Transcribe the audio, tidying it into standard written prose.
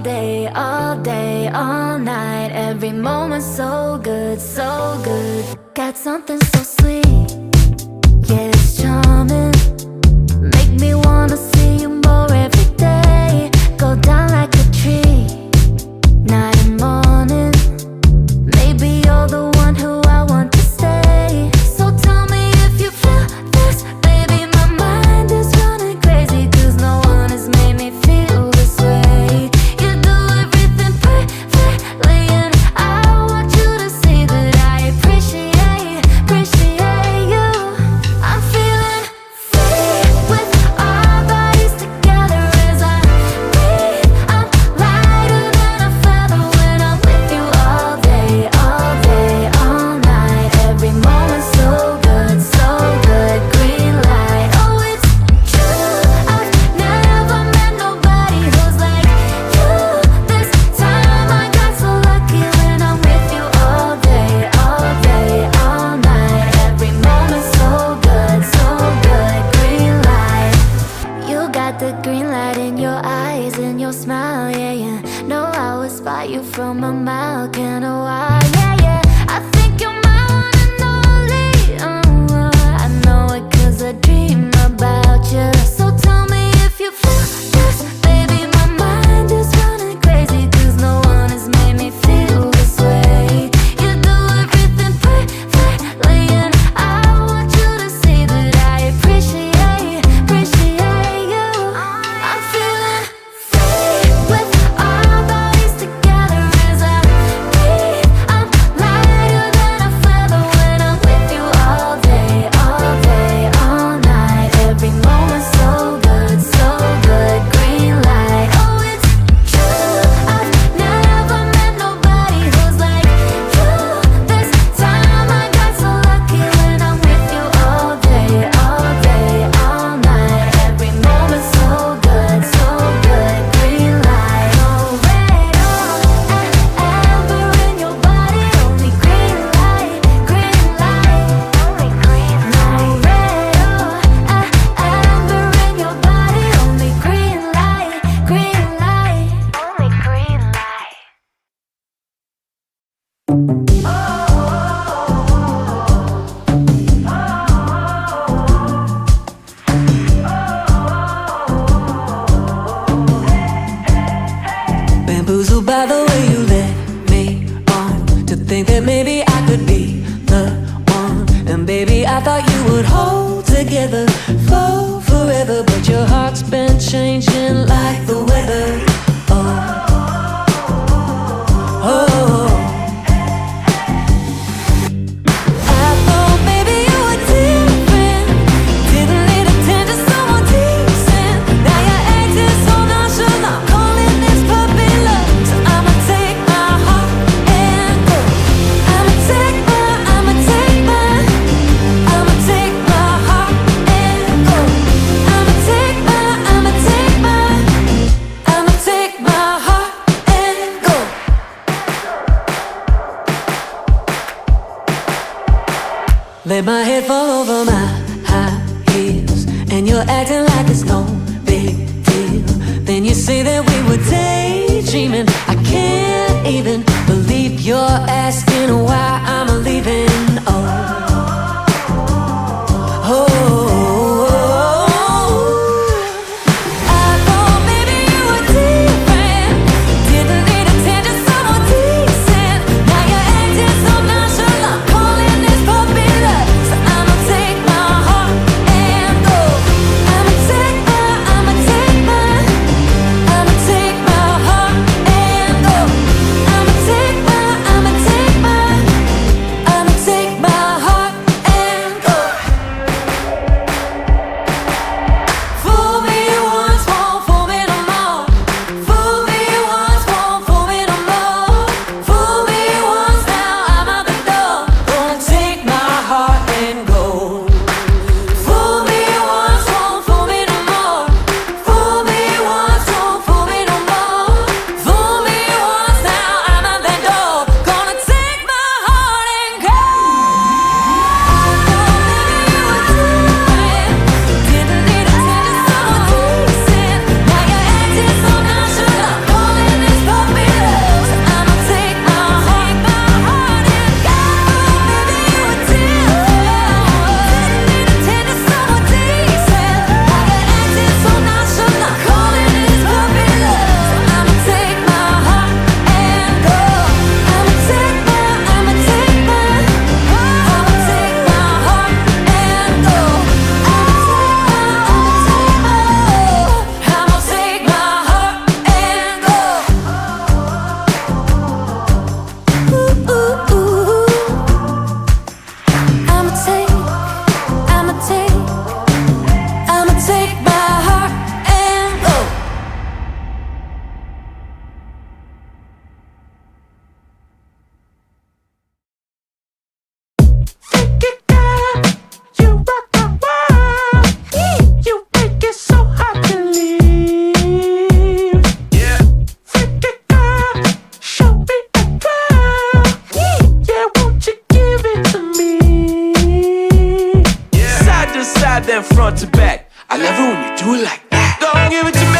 all day, all night. Every moment so good, so good. Got something so sweet, yeah, it's charming. Make me wanna see you more every day. Go down like a tree, night and morning. Maybe you're the one who I want to stay. So tell me if you feel this, baby. My mind is running crazy, 'cause no one has made me feel this way. You do everything perfectly, and I want you to see that I appreciate you. I'm feeling free with our bodies together as I breathe. I'm lighter than a feather when I'm with you all day, all day, all night. Every moment so good, so good. Green light, oh it's true. I've never met nobody who's like you. This time I got so lucky when I'm with you all day, all day, all night. Every moment so good, so good. Green light. You got the green light in your eyes and your smile, yeah, yeah. Know I would spot you from a mile, can't know why, yeah, yeah. I think you're my one and only. I know it 'cause I dream about you. So tell me if you feel this, baby. My mind is running crazy, 'cause no one has made me feel this way. You do everything perfectly, and I want you to see that I appreciate you. I'm feeling free with our bodies together as I breathe. I'm lighter than a feather when I'm with you all day, all day, all night. Every moment so good, so good. Green light, oh it's true. I've never met nobody who's like you. This time I got so lucky when I'm with you all day, all day, all night. Every moment so good, so good. Green light, oh red, oh amber in your body. Only green light, green light, only green light. No red, oh amber in your body. Only green light, green light, only green light. Bamboozled by the way you led me on to think that maybe I could be the one. And baby, I thought you would hold together for forever, but your heart's been changing like the weather. Oh, oh. I thought maybe you were different, didn't need attention, someone decent. Now you're acting so nonchalant, calling this puppy love. So I'ma take my heart and go. I'ma take my heart and go. I'ma take my do it like that. Don't give it to